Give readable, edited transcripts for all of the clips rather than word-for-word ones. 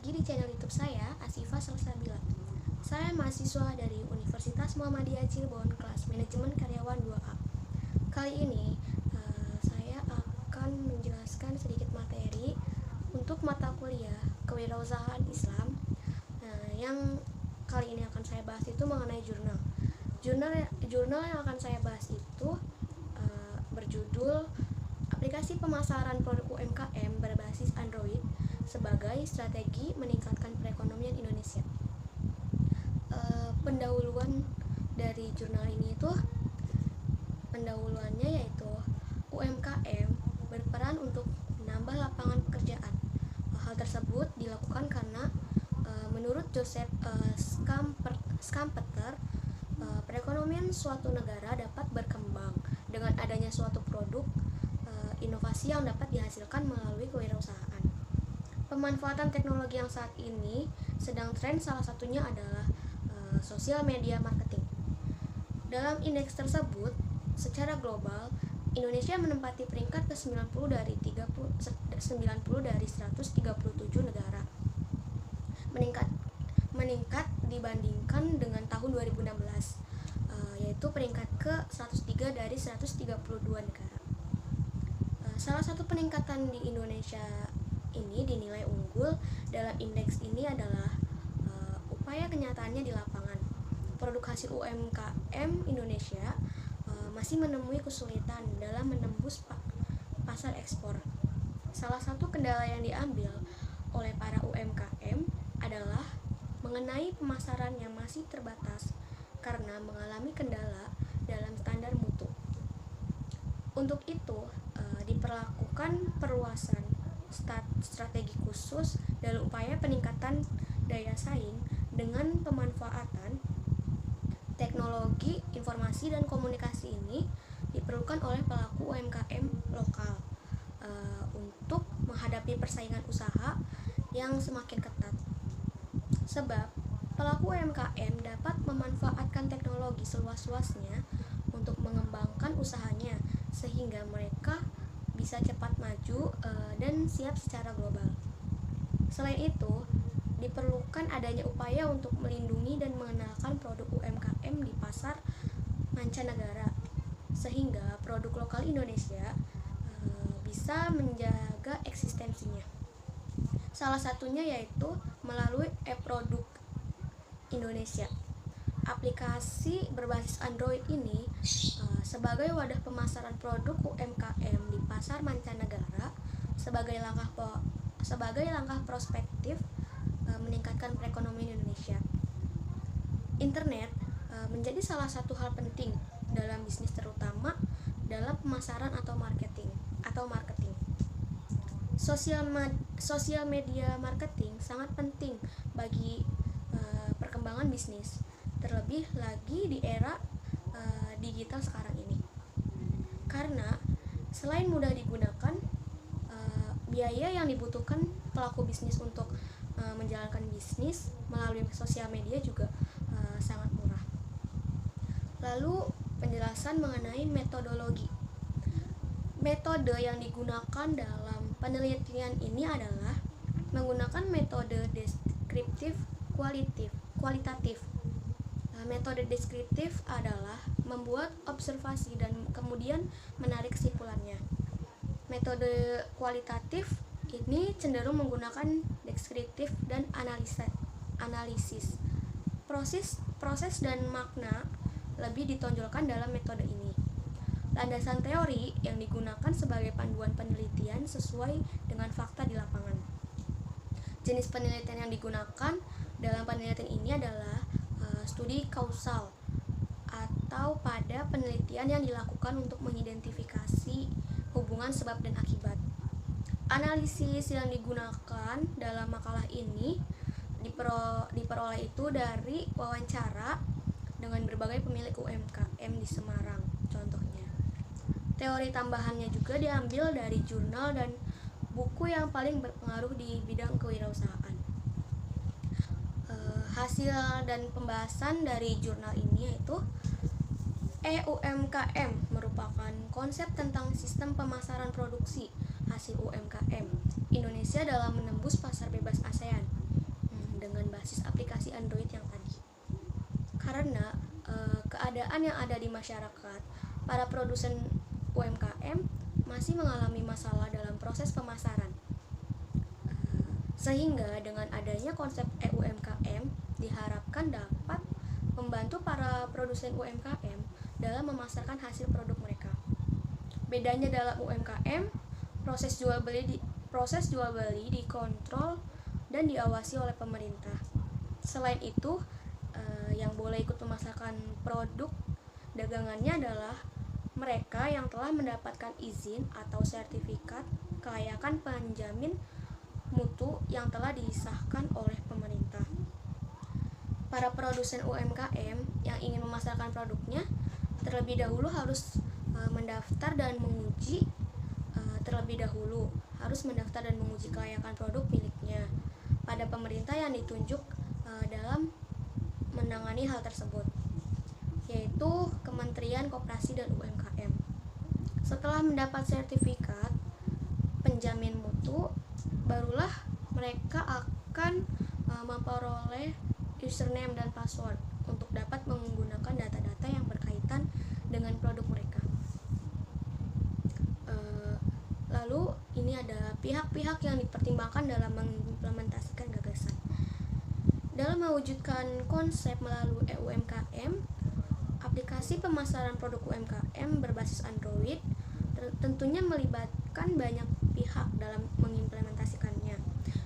lagi di channel YouTube saya, Asifa Salsabila. Saya mahasiswa dari Universitas Muhammadiyah Cirebon, kelas Manajemen Karyawan 2A. Kali ini saya akan menjelaskan sedikit materi untuk mata kuliah Kewirausahaan Islam. Yang kali ini akan saya bahas itu mengenai jurnal. Jurnal yang akan saya bahas itu berjudul Aplikasi Pemasaran Produk UMKM Berbasis Android sebagai Strategi Meningkatkan Perekonomian Indonesia. Pendahuluan dari jurnal ini itu pendahuluannya yaitu UMKM berperan untuk menambah lapangan pekerjaan. Hal tersebut dilakukan karena menurut Joseph Schumpeter, perekonomian suatu negara dapat berkembang dengan adanya suatu produk inovasi yang dapat dihasilkan melalui kewirausahaan. Pemanfaatan teknologi yang saat ini sedang tren salah satunya adalah sosial media marketing. Dalam indeks tersebut, secara global, Indonesia menempati peringkat ke-90 dari 137 negara. Meningkat dibandingkan dengan tahun 2016, yaitu peringkat ke-103 dari 132 negara. Salah satu peningkatan di Indonesia ini dinilai unggul dalam indeks ini adalah upaya kenyataannya di lapangan. Produk hasil UMKM Indonesia masih menemui kesulitan dalam menembus pasar ekspor. Salah satu kendala yang diambil oleh para UMKM adalah mengenai pemasaran yang masih terbatas karena mengalami kendala dalam standar mutu. Untuk itu, diperlakukan perluasan strategi khusus dalam upaya peningkatan daya saing dengan pemanfaatan teknologi informasi dan komunikasi. Ini diperlukan oleh pelaku UMKM lokal untuk menghadapi persaingan usaha yang semakin ketat. Sebab pelaku UMKM dapat memanfaatkan teknologi seluas-luasnya untuk mengembangkan usahanya sehingga mereka bisa cepat maju dan siap secara global. Selain itu, diperlukan adanya upaya untuk melindungi dan mengenalkan produk UMKM di pasar mancanegara sehingga produk lokal Indonesia bisa menjaga eksistensinya. Salah satunya yaitu melalui e-produk Indonesia. Aplikasi berbasis Android ini sebagai wadah pemasaran produk UMKM di pasar mancanegara sebagai langkah prospektif meningkatkan perekonomian Indonesia. Internet menjadi salah satu hal penting dalam bisnis, terutama dalam pemasaran atau marketing. Sosial media marketing sangat penting bagi perkembangan bisnis, terlebih lagi di era digital sekarang ini. Karena selain mudah digunakan, biaya yang dibutuhkan pelaku bisnis untuk menjalankan bisnis melalui sosial media juga sangat murah. Lalu penjelasan mengenai metodologi. Metode yang digunakan dalam penelitian ini adalah menggunakan metode deskriptif kualitatif. Metode deskriptif adalah membuat observasi dan kemudian menarik kesimpulannya. Metode kualitatif ini cenderung menggunakan deskriptif dan analisis. Proses dan makna lebih ditonjolkan dalam metode ini. Landasan teori yang digunakan sebagai panduan penelitian sesuai dengan fakta di lapangan. Jenis penelitian yang digunakan dalam penelitian ini adalah studi kausal atau pada penelitian yang dilakukan untuk mengidentifikasi hubungan sebab dan akibat. Analisis yang digunakan dalam makalah ini diperoleh itu dari wawancara dengan berbagai pemilik UMKM di Semarang contohnya. Teori tambahannya juga diambil dari jurnal dan buku yang paling berpengaruh di bidang kewirausahaan. Hasil dan pembahasan dari jurnal ini yaitu EUMKM merupakan konsep tentang sistem pemasaran produksi hasil UMKM Indonesia dalam menembus pasar bebas ASEAN. dengan basis aplikasi Android yang tadi. Karena keadaan yang ada di masyarakat, para produsen UMKM masih mengalami masalah dalam proses pemasaran. Sehingga dengan adanya konsep UMKM diharapkan dapat membantu para produsen UMKM dalam memasarkan hasil produk mereka. Bedanya dalam UMKM, proses jual beli dikontrol dan diawasi oleh pemerintah. Selain itu, yang boleh ikut memasarkan produk dagangannya adalah mereka yang telah mendapatkan izin atau sertifikat kelayakan penjamin mutu yang telah disahkan oleh pemerintah. Para produsen UMKM yang ingin memasarkan produknya terlebih dahulu harus mendaftar dan menguji kelayakan produk miliknya pada pemerintah yang ditunjuk dalam menangani hal tersebut, yaitu Kementerian Koperasi dan UMKM. Setelah mendapat sertifikat penjamin mutu, barulah mereka akan memperoleh username dan password untuk dapat menggunakan data-data yang berkaitan dengan produk mereka. Lalu ini ada pihak-pihak yang dipertimbangkan dalam mengimplementasikan gagasan. Dalam mewujudkan konsep melalui UMKM, aplikasi pemasaran produk UMKM berbasis Android tentunya melibatkan banyak pihak dalam mengimplementasikannya.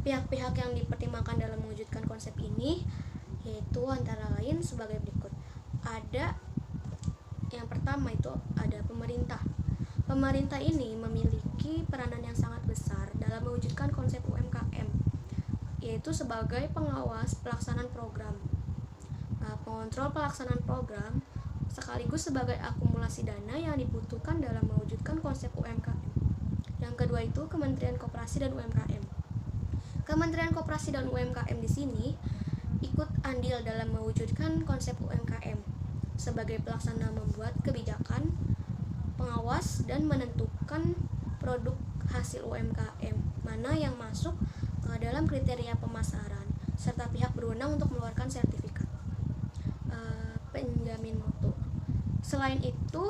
Pihak-pihak yang dipertimbangkan dalam mewujudkan konsep ini yaitu antara lain sebagai berikut. Yang pertama itu ada pemerintah. Pemerintah ini memiliki peranan yang sangat besar dalam mewujudkan konsep UMKM, yaitu sebagai pengawas pelaksanaan program, pengontrol pelaksanaan program, sekaligus sebagai akumulasi dana yang dibutuhkan dalam mewujudkan konsep UMKM. Yang kedua itu Kementerian Koperasi dan UMKM. Kementerian Koperasi dan UMKM di sini ikut andil dalam mewujudkan konsep UMKM sebagai pelaksana membuat kebijakan, pengawas, dan menentukan produk hasil UMKM mana yang masuk dalam kriteria pemasaran, serta pihak berwenang untuk mengeluarkan sertifikat penjamin mutu. Selain itu,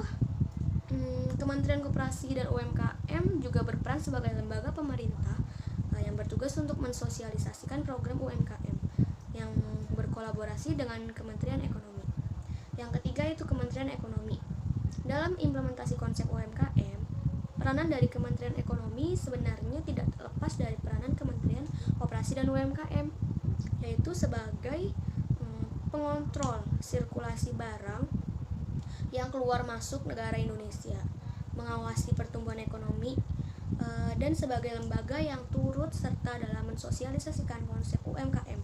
Kementerian Koperasi dan UMKM juga berperan sebagai lembaga pemerintah yang bertugas untuk mensosialisasikan program UMKM yang berkolaborasi dengan Kementerian Ekonomi. Yang ketiga itu Kementerian Ekonomi. Dalam implementasi konsep UMKM, peranan dari Kementerian Ekonomi sebenarnya tidak terlepas dari peranan Kementerian Koperasi dan UMKM, yaitu sebagai pengontrol sirkulasi barang yang keluar masuk negara Indonesia, mengawasi pertumbuhan ekonomi, dan sebagai lembaga yang turut serta dalam mensosialisasikan konsep UMKM.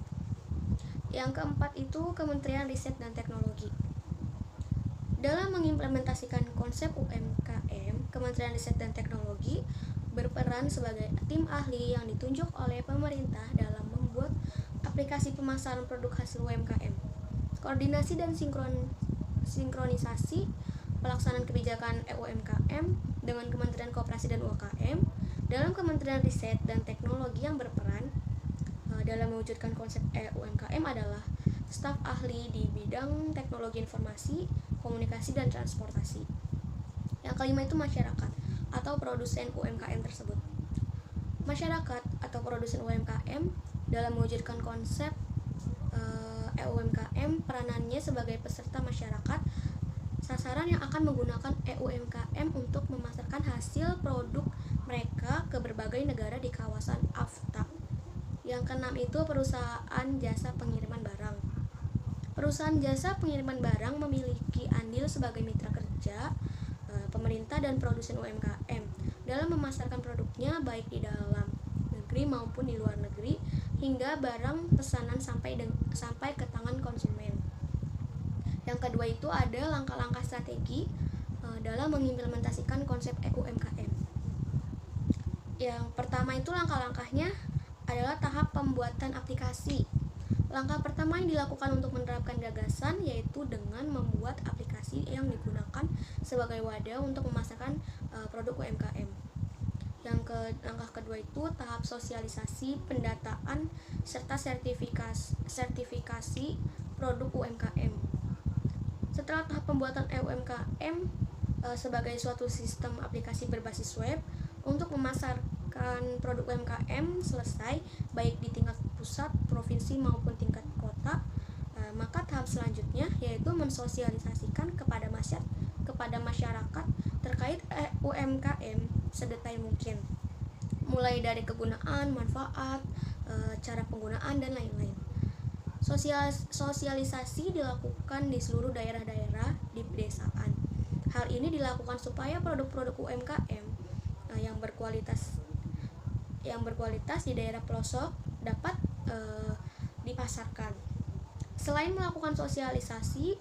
Yang keempat itu Kementerian Riset dan Teknologi. Dalam mengimplementasikan konsep UMKM, Kementerian Riset dan Teknologi berperan sebagai tim ahli yang ditunjuk oleh pemerintah dalam membuat aplikasi pemasaran produk hasil UMKM. Koordinasi dan sinkronisasi pelaksanaan kebijakan UMKM dengan Kementerian Koperasi dan UMKM dalam Kementerian Riset dan Teknologi yang berperan dalam mewujudkan konsep UMKM adalah staf ahli di bidang teknologi informasi, komunikasi, dan transportasi. Yang kelima itu masyarakat atau produsen UMKM tersebut. Masyarakat atau produsen UMKM dalam mewujudkan konsep UMKM, peranannya sebagai peserta masyarakat sasaran yang akan menggunakan UMKM untuk memasarkan hasil produk mereka ke berbagai negara di kawasan AFTA. Yang keenam itu perusahaan jasa pengiriman barang. Perusahaan jasa pengiriman barang memiliki andil sebagai mitra kerja pemerintah dan produsen UMKM dalam memasarkan produknya baik di dalam negeri maupun di luar negeri hingga barang pesanan sampai ke tangan konsumen. Yang kedua itu ada langkah-langkah strategi dalam mengimplementasikan konsep UMKM. Yang pertama itu langkah-langkahnya adalah tahap pembuatan aplikasi. Langkah pertama yang dilakukan untuk menerapkan gagasan yaitu dengan membuat aplikasi yang digunakan sebagai wadah untuk memasarkan produk UMKM. Langkah kedua itu tahap sosialisasi, pendataan, serta sertifikasi produk UMKM. Setelah tahap pembuatan UMKM sebagai suatu sistem aplikasi berbasis web untuk memasarkan produk UMKM selesai, baik di tingkat pusat, provinsi maupun tingkat kota, maka tahap selanjutnya yaitu mensosialisasikan kepada masyarakat terkait UMKM sedetail mungkin, mulai dari kegunaan, manfaat, cara penggunaan, dan lain-lain. Sosialisasi dilakukan di seluruh daerah-daerah di pedesaan. Hal ini dilakukan supaya produk-produk UMKM yang berkualitas di daerah pelosok dapat dipasarkan. Selain melakukan sosialisasi,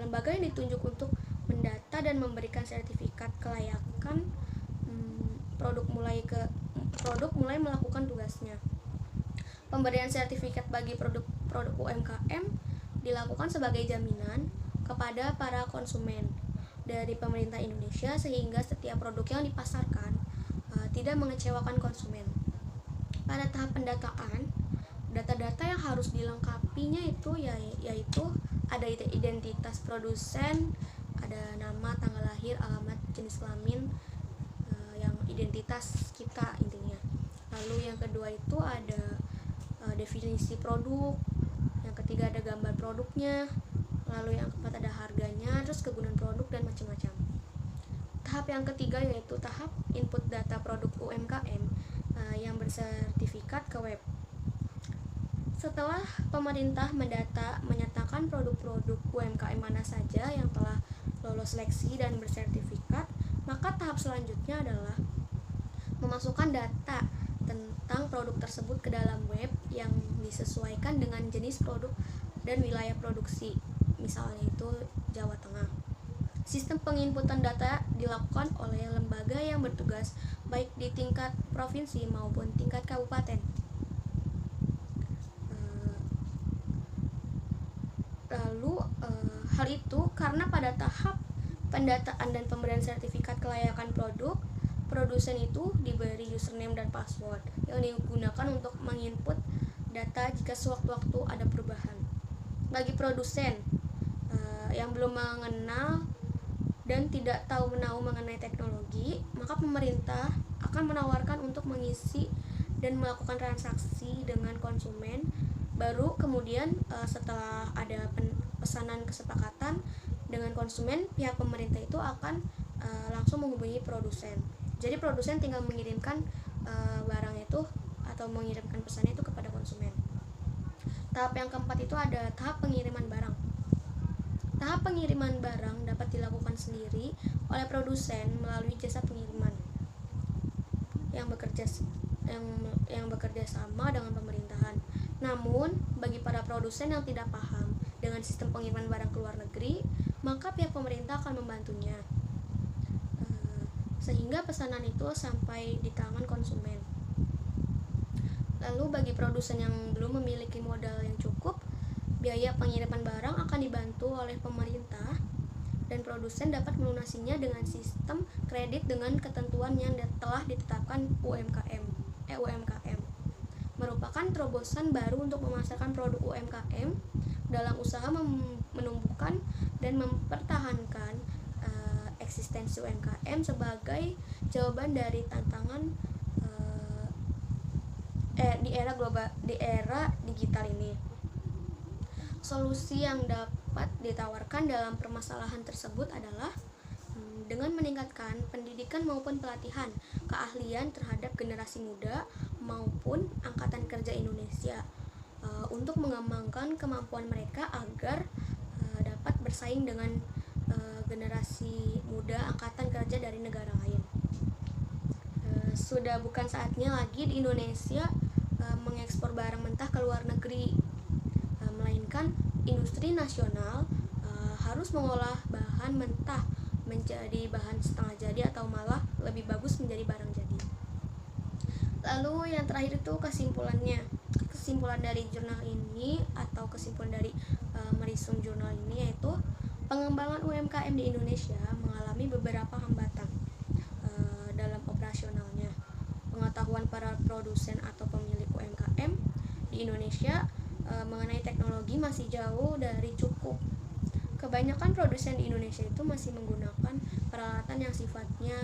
lembaga yang ditunjuk untuk mendata dan memberikan sertifikat kelayakan produk mulai melakukan tugasnya. Pemberian sertifikat bagi produk UMKM dilakukan sebagai jaminan kepada para konsumen dari pemerintah Indonesia sehingga setiap produk yang dipasarkan tidak mengecewakan konsumen. Pada tahap pendataan, data-data yang harus dilengkapinya yaitu ada identitas produsen, ada nama, tanggal lahir, alamat, jenis kelamin, yang identitas kita intinya. Lalu yang kedua itu ada definisi produk, yang ketiga ada gambar produknya, lalu yang keempat ada harganya, terus kegunaan produk dan macam-macam. Tahap yang ketiga yaitu tahap input data produk UMKM yang bersertifikat ke web. Setelah pemerintah mendata menyatakan produk-produk UMKM mana saja yang telah lolos seleksi dan bersertifikat, maka tahap selanjutnya adalah memasukkan data tentang produk tersebut ke dalam web yang disesuaikan dengan jenis produk dan wilayah produksi, misalnya itu Jawa Tengah. Sistem penginputan data dilakukan oleh lembaga yang bertugas baik di tingkat provinsi maupun tingkat kabupaten. Hal itu karena pada tahap pendataan dan pemberian sertifikat kelayakan produk, produsen itu diberi username dan password yang digunakan untuk menginput data jika sewaktu-waktu ada perubahan. Bagi produsen yang belum mengenal dan tidak tahu menahu mengenai teknologi, maka pemerintah akan menawarkan untuk mengisi dan melakukan transaksi dengan konsumen. Baru kemudian setelah ada pesanan kesepakatan dengan konsumen, pihak pemerintah itu akan langsung menghubungi produsen. Jadi produsen tinggal mengirimkan barang itu atau mengirimkan pesannya itu kepada konsumen. Tahap yang keempat itu ada tahap pengiriman barang. Tahap pengiriman barang dapat dilakukan sendiri oleh produsen melalui jasa pengiriman yang bekerja sama dengan pemerintahan. Namun, bagi para produsen yang tidak paham dengan sistem pengiriman barang ke luar negeri, maka pihak pemerintah akan membantunya sehingga pesanan itu sampai di tangan konsumen. Lalu bagi produsen yang belum memiliki modal yang cukup, biaya pengiriman barang akan dibantu oleh pemerintah dan produsen dapat melunasinya dengan sistem kredit dengan ketentuan yang telah ditetapkan UMKM. Merupakan terobosan baru untuk memasarkan produk UMKM dalam usaha menumbuhkan dan mempertahankan eksistensi UMKM sebagai jawaban dari tantangan di era digital ini. Solusi yang dapat ditawarkan dalam permasalahan tersebut adalah dengan meningkatkan pendidikan maupun pelatihan keahlian terhadap generasi muda maupun angkatan kerja Indonesia untuk mengembangkan kemampuan mereka agar dapat bersaing dengan generasi muda angkatan kerja dari negara lain. Sudah bukan saatnya lagi di Indonesia mengekspor barang mentah ke luar negeri, melainkan industri nasional harus mengolah bahan mentah menjadi bahan setengah jadi atau malah lebih bagus menjadi barang jadi. Lalu yang terakhir itu kesimpulan dari jurnal ini atau kesimpulan dari merisum jurnal ini yaitu pengembangan UMKM di Indonesia mengalami beberapa hambatan dalam operasionalnya. pengetahuan para produsen atau pemilik UMKM di Indonesia mengenai teknologi masih jauh dari cukup. Kebanyakan produsen di Indonesia itu masih menggunakan peralatan yang sifatnya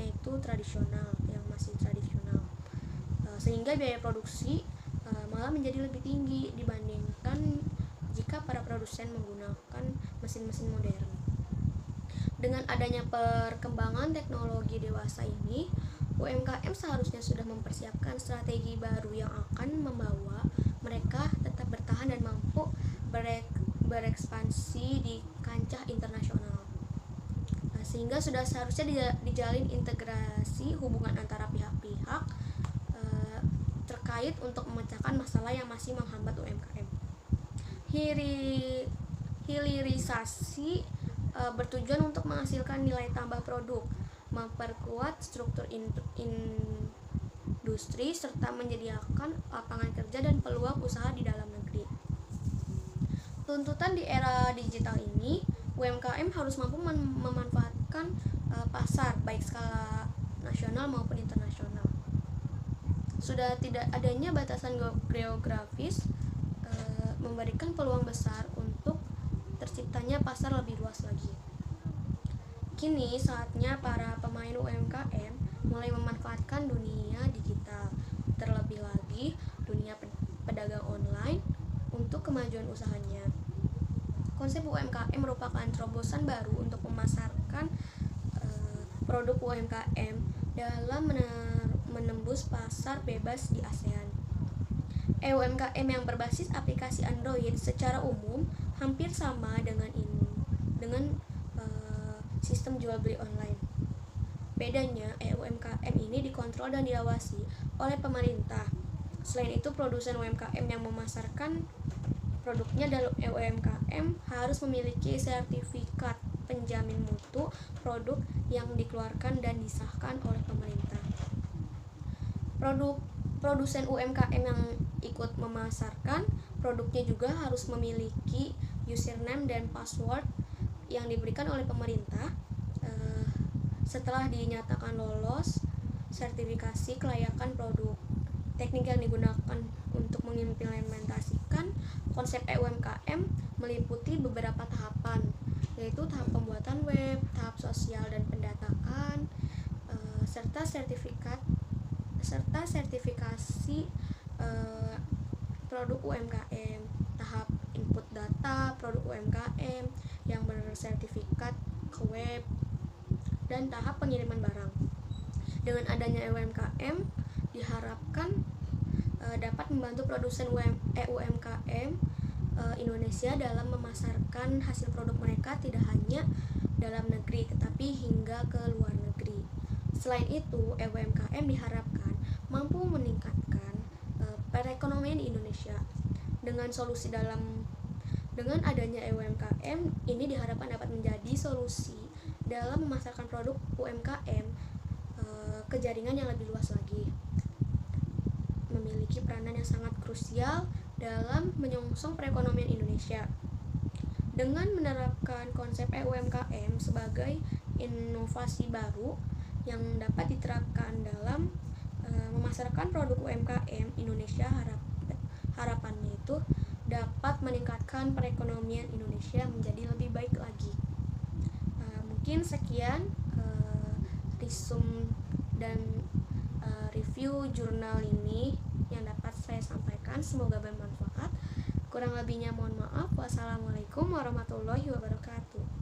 itu tradisional, yang masih tradisional, sehingga biaya produksi malah menjadi lebih tinggi dibandingkan jika para produsen menggunakan mesin-mesin modern. Dengan adanya perkembangan teknologi dewasa ini, UMKM seharusnya sudah mempersiapkan strategi baru yang akan membawa mereka tetap bertahan dan mampu berekspansi di kancah internasional. Sehingga sudah seharusnya dijalin integrasi hubungan antara pihak-pihak terkait untuk memecahkan masalah yang masih menghambat UMKM. Hilirisasi bertujuan untuk menghasilkan nilai tambah produk, memperkuat struktur industri, serta menyediakan lapangan kerja dan peluang usaha di dalam negeri. Tuntutan di era digital ini, UMKM harus mampu memanfaatkan pasar baik skala nasional maupun internasional. Sudah tidak adanya batasan geografis memberikan peluang besar untuk terciptanya pasar lebih luas lagi. Kini saatnya para pemain UMKM mulai memanfaatkan dunia digital, terlebih lagi dunia pedagang online untuk kemajuan usahanya. Konsep UMKM merupakan terobosan baru untuk memasarkan produk UMKM dalam menembus pasar bebas di ASEAN. UMKM yang berbasis aplikasi Android secara umum hampir sama dengan sistem jual beli online. Bedanya, UMKM ini dikontrol dan diawasi oleh pemerintah. Selain itu, produsen UMKM yang memasarkan produknya dalam UMKM harus memiliki sertifikat penjamin mutu produk yang dikeluarkan dan disahkan oleh pemerintah. Produsen UMKM yang ikut memasarkan produknya juga harus memiliki username dan password yang diberikan oleh pemerintah setelah dinyatakan lolos sertifikasi kelayakan produk. Teknik yang digunakan untuk mengimplementasikan konsep UMKM meliputi beberapa tahapan, yaitu tahap pembuatan web, tahap sosial dan pendataan, serta sertifikasi produk UMKM, tahap input data produk UMKM yang bersertifikat ke web, dan tahap pengiriman barang. Dengan adanya UMKM diharapkan dapat membantu produsen UMKM Indonesia dalam memasarkan hasil produk mereka tidak hanya dalam negeri tetapi hingga ke luar negeri. Selain itu, UMKM diharapkan mampu meningkatkan perekonomian di Indonesia. Dengan adanya UMKM ini diharapkan dapat menjadi solusi dalam memasarkan produk UMKM ke jaringan yang lebih luas lagi, memiliki peranan yang sangat krusial dalam menyongsong perekonomian Indonesia. Dengan menerapkan konsep UMKM sebagai inovasi baru yang dapat diterapkan dalam memasarkan produk UMKM Indonesia, harapannya itu dapat meningkatkan perekonomian Indonesia menjadi lebih baik lagi. Mungkin sekian resume dan review jurnal ini yang dapat saya sampaikan, semoga bermanfaat. Kurang lebihnya mohon maaf. Wassalamualaikum warahmatullahi wabarakatuh.